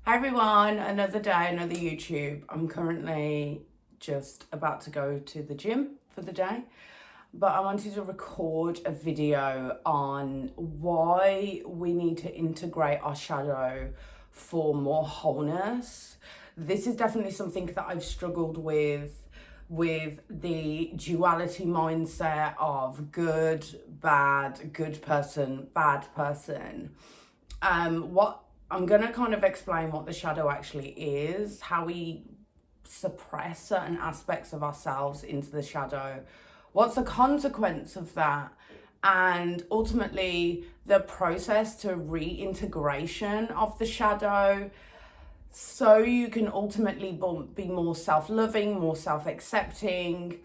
Hi everyone, another day, another YouTube. I'm currently just about to go to the gym for the day, but I wanted to record a video on why we need to integrate our shadow for more wholeness. This is definitely something that I've struggled with the duality mindset of good, bad, good person, bad person. What I'm going to kind of explain what the shadow actually is, how we suppress certain aspects of ourselves into the shadow, what's the consequence of that, and ultimately the process to reintegration of the shadow so you can ultimately be more self-loving, more self-accepting,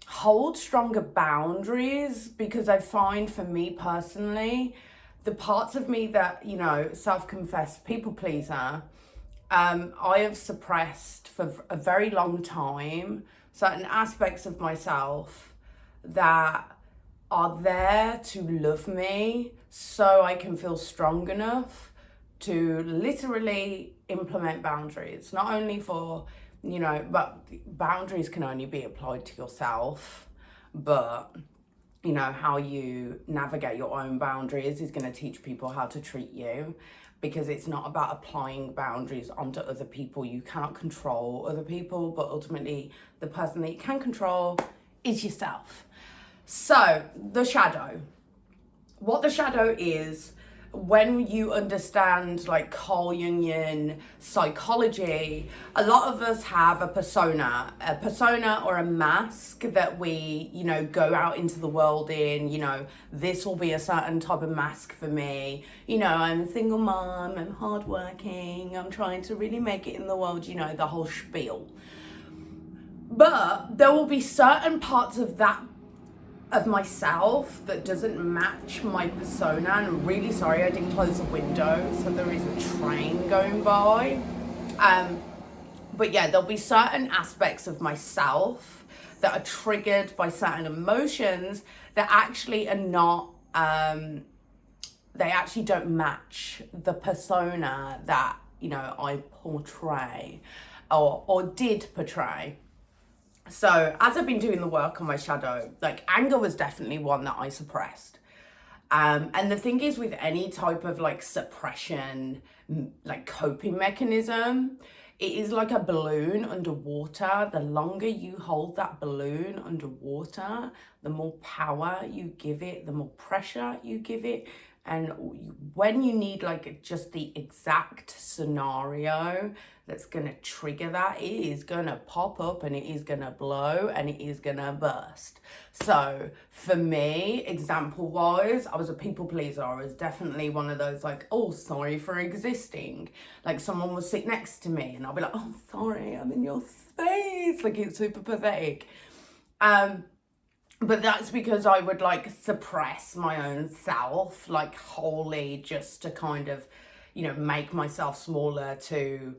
hold stronger boundaries, because I find for me personally, the parts of me that, self-confessed people pleaser, I have suppressed for a very long time certain aspects of myself that are there to love me so I can feel strong enough to literally implement boundaries. Not only for, but boundaries can only be applied to yourself, but how you navigate your own boundaries is going to teach people how to treat you, because it's not about applying boundaries onto other people. You cannot control other people, but ultimately the person that you can control is yourself. So the shadow, what the shadow is, when you understand like Carl Jungian psychology, a lot of us have a persona or a mask that we, go out into the world in. This will be a certain type of mask for me. I'm a single mom, I'm hardworking, I'm trying to really make it in the world, the whole spiel. But there will be certain parts of myself that doesn't match my persona, and I'm really sorry I didn't close the window, so there is a train going by. But yeah, there'll be certain aspects of myself that are triggered by certain emotions that actually are not, they actually don't match the persona that, I portray or did portray. So as I've been doing the work on my shadow, like anger was definitely one that I suppressed. And the thing is, with any type of like suppression, like coping mechanism, it is like a balloon underwater. The longer you hold that balloon underwater, the more power you give it, the more pressure you give it. And when you need like just the exact scenario that's going to trigger that, it is going to pop up and it is going to blow and it is going to burst. So for me, example wise, I was a people pleaser. I was definitely one of those like, oh, sorry for existing. Like someone would sit next to me and I'll be like, oh, sorry, I'm in your space. Like it's super pathetic. But that's because I would like suppress my own self, like wholly, just to kind of, make myself smaller to,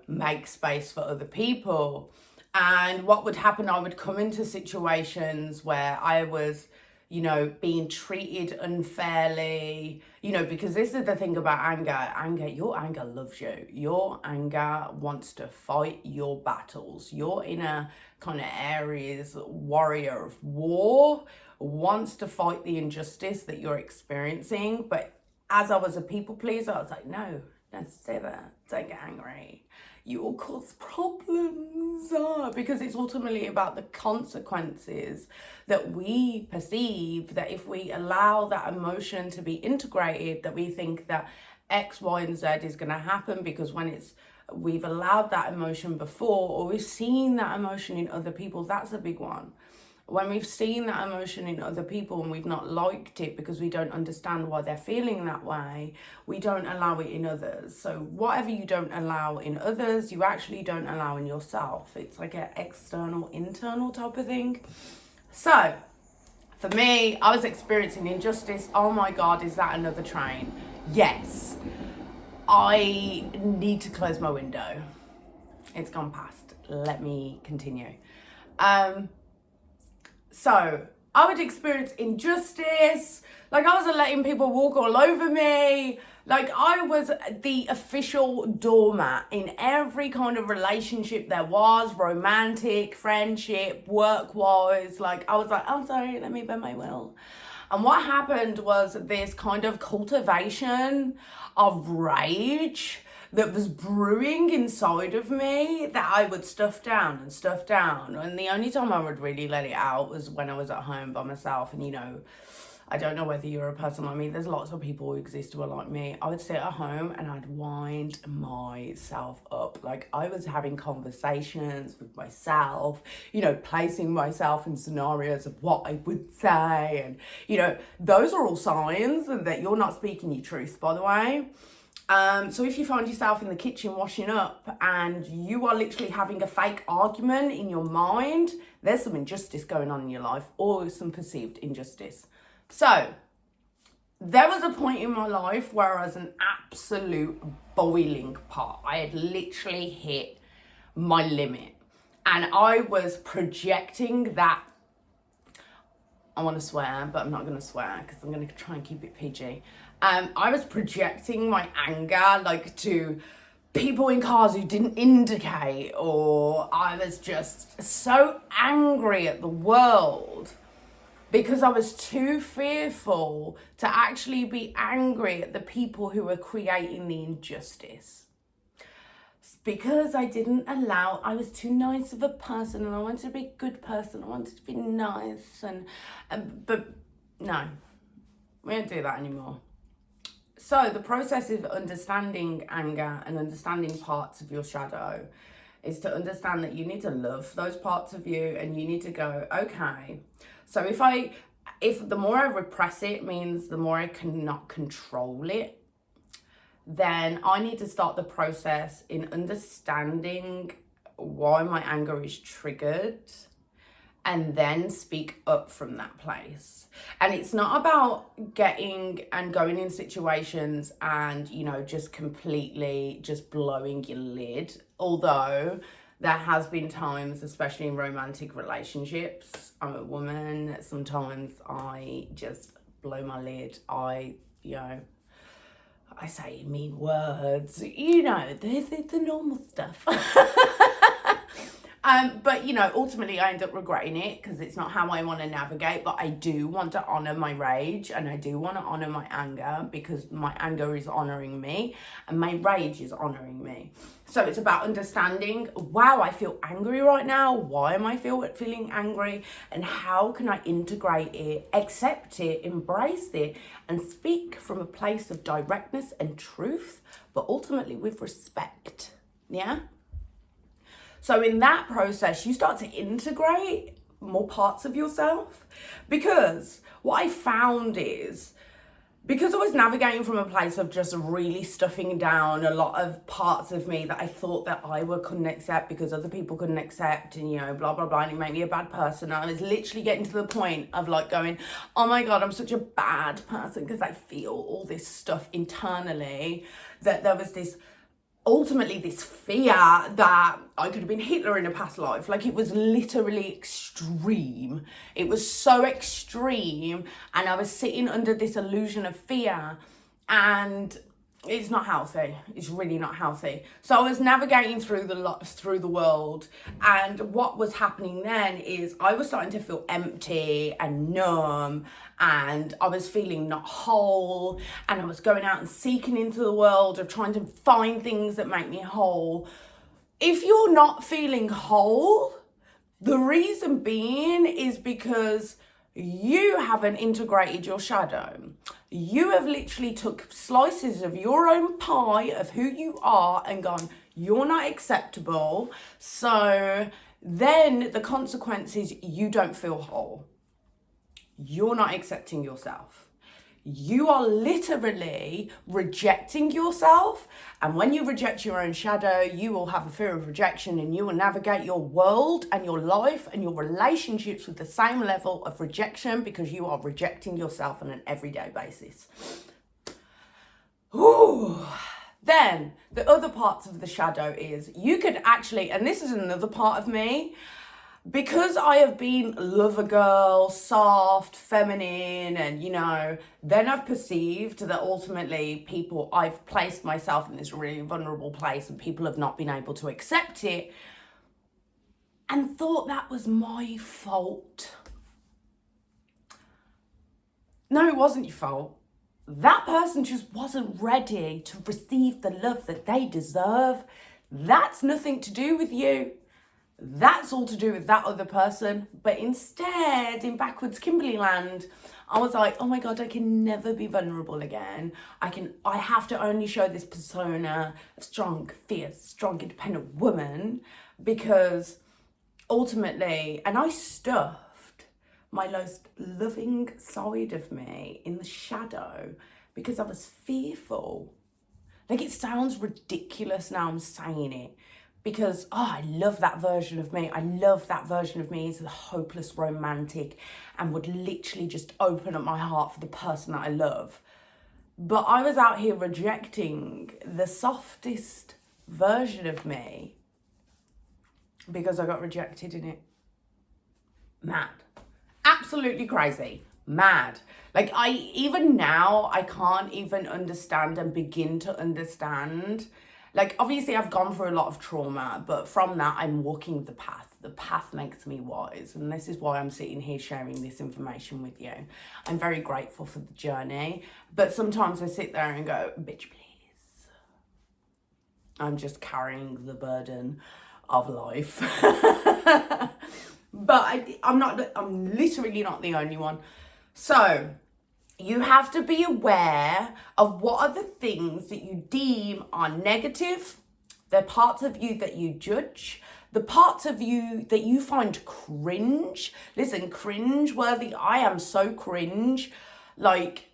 make space for other people. And what would happen, I would come into situations where I was, being treated unfairly, because this is the thing about anger, your anger loves you. Your anger wants to fight your battles. Your inner kind of Aries warrior of war wants to fight the injustice that you're experiencing. But as I was a people pleaser, I was like, no, never, don't get angry. You will cause problems, because it's ultimately about the consequences that we perceive, that if we allow that emotion to be integrated, that we think that X, Y, and Z is going to happen, because when we've allowed that emotion before, or we've seen that emotion in other people. That's a big one. When we've seen that emotion in other people and we've not liked it because we don't understand why they're feeling that way, we don't allow it in others. So whatever you don't allow in others, you actually don't allow in yourself. It's like an external, internal type of thing. So for me, I was experiencing injustice. Oh my God, is that another train? Yes. I need to close my window. It's gone past. Let me continue. So I would experience injustice. Like I was letting people walk all over me. Like, I was the official doormat in every kind of relationship there was, romantic, friendship, work-wise. Like, I was like, oh, sorry, let me bend my will. And what happened was this kind of cultivation of rage that was brewing inside of me that I would stuff down and stuff down. And the only time I would really let it out was when I was at home by myself. And, you know, I don't know whether you're a person like me. There's lots of people who exist who are like me. I would sit at home and I'd wind myself up. Like, I was having conversations with myself, you know, placing myself in scenarios of what I would say. And, you know, those are all signs that you're not speaking your truth, by the way. So if you find yourself in the kitchen washing up and you are literally having a fake argument in your mind, there's some injustice going on in your life, or some perceived injustice. So there was a point in my life where I was an absolute boiling pot. I had literally hit my limit, and I was projecting that. I want to swear, but I'm not going to swear because I'm going to try and keep it PG. I was projecting my anger, like, to people in cars who didn't indicate, or I was just so angry at the world because I was too fearful to actually be angry at the people who were creating the injustice. Because I didn't allow, I was too nice of a person, and I wanted to be a good person, I wanted to be nice, but no, we don't do that anymore. So the process of understanding anger and understanding parts of your shadow is to understand that you need to love those parts of you, and you need to go, okay, so if the more I repress it means the more I cannot control it, then I need to start the process in understanding why my anger is triggered, and then speak up from that place. And it's not about getting and going in situations and, you know, just completely just blowing your lid. Although there has been times, especially in romantic relationships, I'm a woman, sometimes I just blow my lid. I say mean words, you know, the normal stuff. But, you know, ultimately I end up regretting it because it's not how I want to navigate. But I do want to honor my rage, and I do want to honor my anger, because my anger is honoring me and my rage is honoring me. So it's about understanding, wow, I feel angry right now. Why am I feeling angry? And how can I integrate it, accept it, embrace it, and speak from a place of directness and truth, but ultimately with respect. Yeah? So in that process, you start to integrate more parts of yourself, because what I found is, because I was navigating from a place of just really stuffing down a lot of parts of me that I thought that I couldn't accept because other people couldn't accept, and, you know, blah, blah, blah, and it made me a bad person. I was literally getting to the point of like going, oh my God, I'm such a bad person because I feel all this stuff internally, that there was this, ultimately this fear that I could have been Hitler in a past life. Like, it was literally extreme. It was so extreme, and I was sitting under this illusion of fear, and it's not healthy. It's really not healthy. So I was navigating through the world, and what was happening then is I was starting to feel empty and numb, and I was feeling not whole, and I was going out and seeking into the world of trying to find things that make me whole. If you're not feeling whole, the reason being is because you haven't integrated your shadow. You have literally took slices of your own pie of who you are and gone, you're not acceptable. So then the consequence is you don't feel whole. You're not accepting yourself. You are literally rejecting yourself. And when you reject your own shadow, you will have a fear of rejection, and you will navigate your world and your life and your relationships with the same level of rejection, because you are rejecting yourself on an everyday basis. Ooh. Then the other parts of the shadow is you could actually, and this is another part of me, because I have been lover girl, soft, feminine, and then I've perceived that ultimately I've placed myself in this really vulnerable place and people have not been able to accept it and thought that was my fault. No, it wasn't your fault. That person just wasn't ready to receive the love that they deserve. That's nothing to do with you. That's all to do with that other person. But instead, in backwards Kimberly land, I was like, oh my God, I can never be vulnerable again. I have to only show this persona of strong, fierce, strong, independent woman, because ultimately, and I stuffed my most loving side of me in the shadow because I was fearful. Like, it sounds ridiculous now I'm saying it, because I love that version of me. I love that version of me as the hopeless romantic and would literally just open up my heart for the person that I love. But I was out here rejecting the softest version of me because I got rejected in it. Mad. Absolutely crazy. Mad. Like, even now, I can't even understand and begin to understand. Like, obviously, I've gone through a lot of trauma, but from that, I'm walking the path. The path makes me wise, and this is why I'm sitting here sharing this information with you. I'm very grateful for the journey, but sometimes I sit there and go, bitch, please. I'm just carrying the burden of life. But I'm literally not the only one. So you have to be aware of what are the things that you deem are negative, the parts of you that you judge, the parts of you that you find cringe. Listen, cringe worthy. I am so cringe. Like,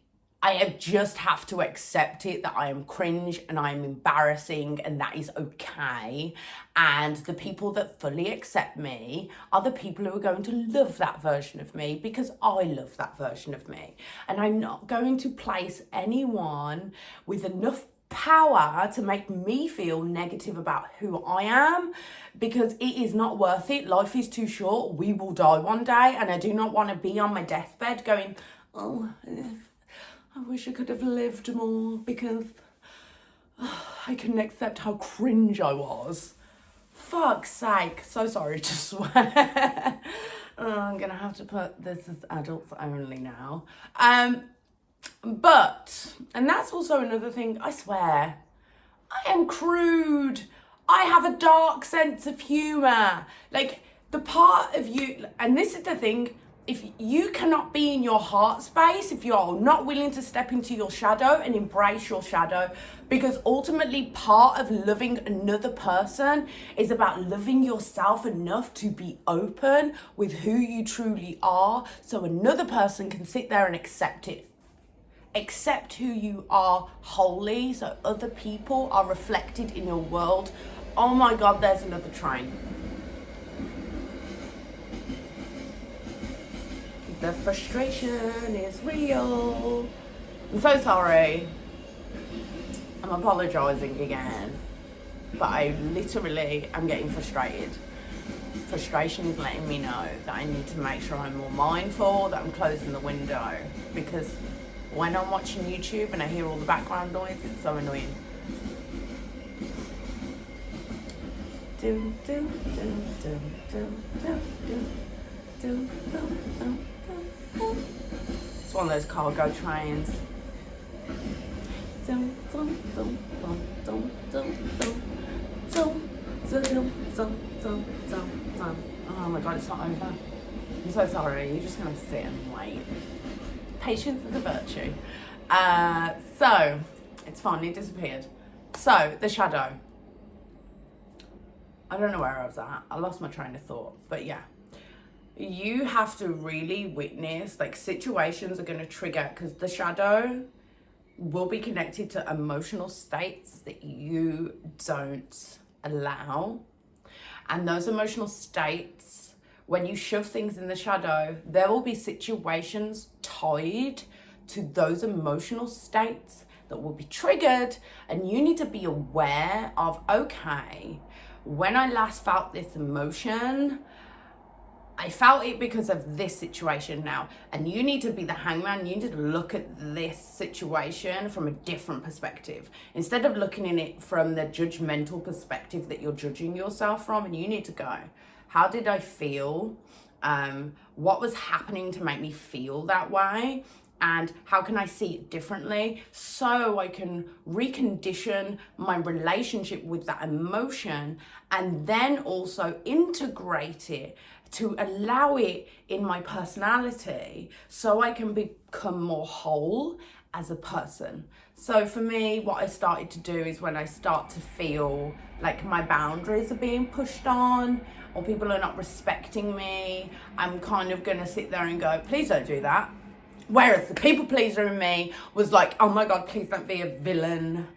I just have to accept it, that I am cringe and I am embarrassing, and that is okay. And the people that fully accept me are the people who are going to love that version of me, because I love that version of me. And I'm not going to place anyone with enough power to make me feel negative about who I am, because it is not worth it. Life is too short. We will die one day, and I do not want to be on my deathbed going, oh, I wish I could have lived more because I couldn't accept how cringe I was. Fuck's sake. So sorry to swear. I'm going to have to put this as adults only now. But, and that's also another thing, I swear, I am crude. I have a dark sense of humour. Like, the part of you, and this is the thing, if you cannot be in your heart space, if you're not willing to step into your shadow and embrace your shadow, because ultimately part of loving another person is about loving yourself enough to be open with who you truly are, so another person can sit there and accept it. Accept who you are wholly, so other people are reflected in your world. Oh my God, there's another train. The frustration is real. I'm so sorry. I'm apologising again. But I literally am getting frustrated. Frustration is letting me know that I need to make sure I'm more mindful, that I'm closing the window. Because when I'm watching YouTube and I hear all the background noise, it's so annoying. Do, do, do, do, do, do, do, do, do, do. It's one of those cargo trains. Oh my God, it's not over. I'm so sorry. You're just gonna sit and wait. Patience is a virtue. So it's finally disappeared. So the shadow. I don't know where I was at. I lost my train of thought. But yeah. You have to really witness, like, situations are going to trigger, because the shadow will be connected to emotional states that you don't allow. And those emotional states, when you shove things in the shadow, there will be situations tied to those emotional states that will be triggered, and you need to be aware of, okay, when I last felt this emotion, I felt it because of this situation now. And you need to be the hangman. You need to look at this situation from a different perspective. Instead of looking at it from the judgmental perspective that you're judging yourself from, and you need to go, how did I feel? What was happening to make me feel that way? And how can I see it differently so I can recondition my relationship with that emotion, and then also integrate it to allow it in my personality so I can become more whole as a person. So for me, what I started to do is when I start to feel like my boundaries are being pushed on, or people are not respecting me, I'm kind of going to sit there and go, please don't do that. Whereas the people pleaser in me was like, oh my God, please don't be a villain.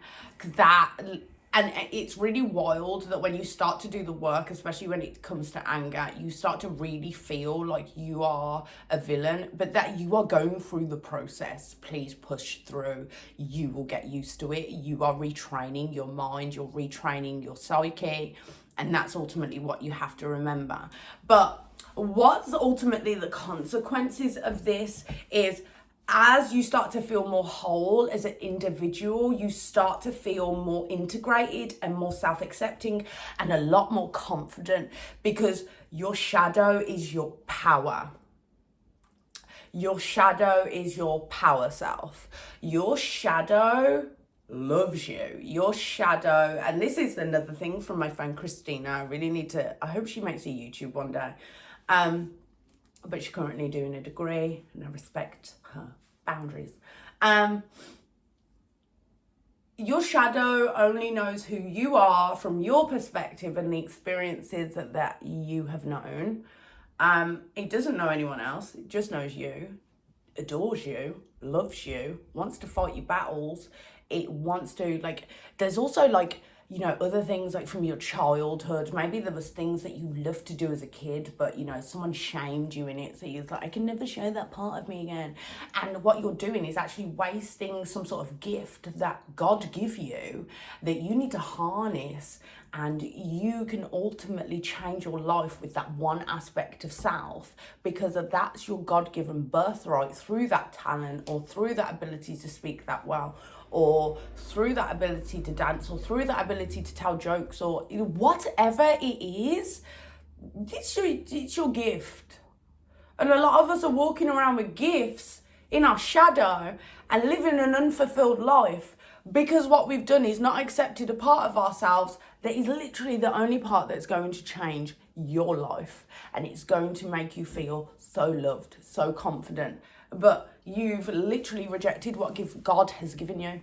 And it's really wild that when you start to do the work, especially when it comes to anger, you start to really feel like you are a villain, but that you are going through the process. Please push through. You will get used to it. You are retraining your mind, you're retraining your psyche, and that's ultimately what you have to remember. But what's ultimately the consequences of this is, as you start to feel more whole as an individual, you start to feel more integrated and more self-accepting and a lot more confident, because your shadow is your power. Your shadow is your power self. Your shadow loves you. Your shadow, and this is another thing from my friend Christina. I hope she makes a YouTube one day. But she's currently doing a degree, and I respect her boundaries. Your shadow only knows who you are from your perspective and the experiences that you have known. It doesn't know anyone else. It just knows you, adores you, loves you, wants to fight your battles. It wants to, there's also other things like from your childhood. Maybe there was things that you loved to do as a kid, but someone shamed you in it. So you're like, I can never show that part of me again. And what you're doing is actually wasting some sort of gift that God give you that you need to harness. And you can ultimately change your life with that one aspect of self, because that's your God-given birthright through that talent, or through that ability to speak that well, or through that ability to dance, or through that ability to tell jokes, or whatever it is. It's your gift. And a lot of us are walking around with gifts in our shadow and living an unfulfilled life, because what we've done is not accepted a part of ourselves that is literally the only part that's going to change your life, and it's going to make you feel so loved, so confident. But you've literally rejected what God has given you.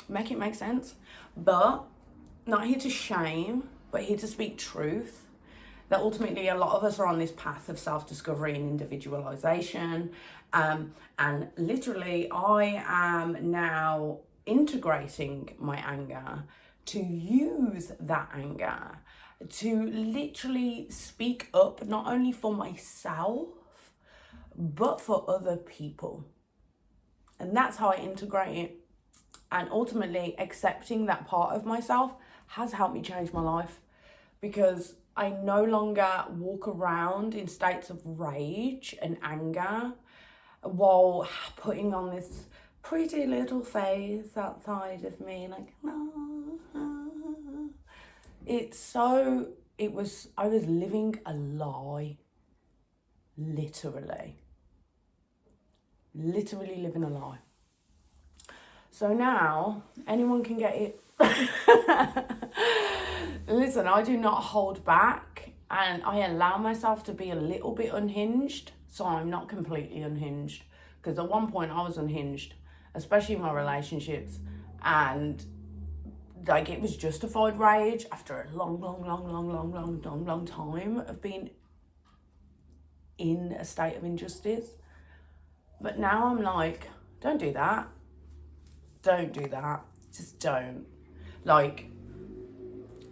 Make it make sense? But not here to shame, but here to speak truth. That ultimately a lot of us are on this path of self-discovery and individualization. And literally I am now integrating my anger to use that anger to literally speak up, not only for myself, but for other people. And that's how I integrate it. And ultimately accepting that part of myself has helped me change my life, because I no longer walk around in states of rage and anger while putting on this pretty little face outside of me, like, no. I was living a lie, literally living a lie. So now anyone can get it. Listen, I do not hold back, and I allow myself to be a little bit unhinged, so I'm not completely unhinged, because at one point I was unhinged, especially in my relationships, and it was justified rage after a long time of being in a state of injustice. But now I'm like, don't do that. Don't do that. Just don't.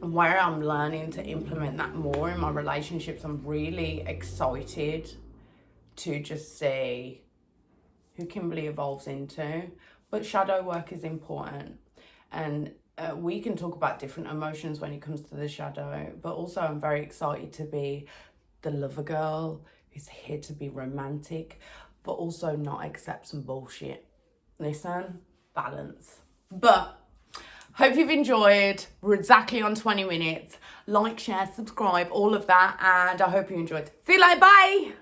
Where I'm learning to implement that more in my relationships, I'm really excited to just see who Kimberly evolves into. But shadow work is important. And we can talk about different emotions when it comes to the shadow. But also I'm very excited to be the lover girl who's here to be romantic, but also not accept some bullshit. Listen, balance. But hope you've enjoyed. We're exactly on 20 minutes. Like, share, subscribe, all of that. And I hope you enjoyed. See you later. Bye.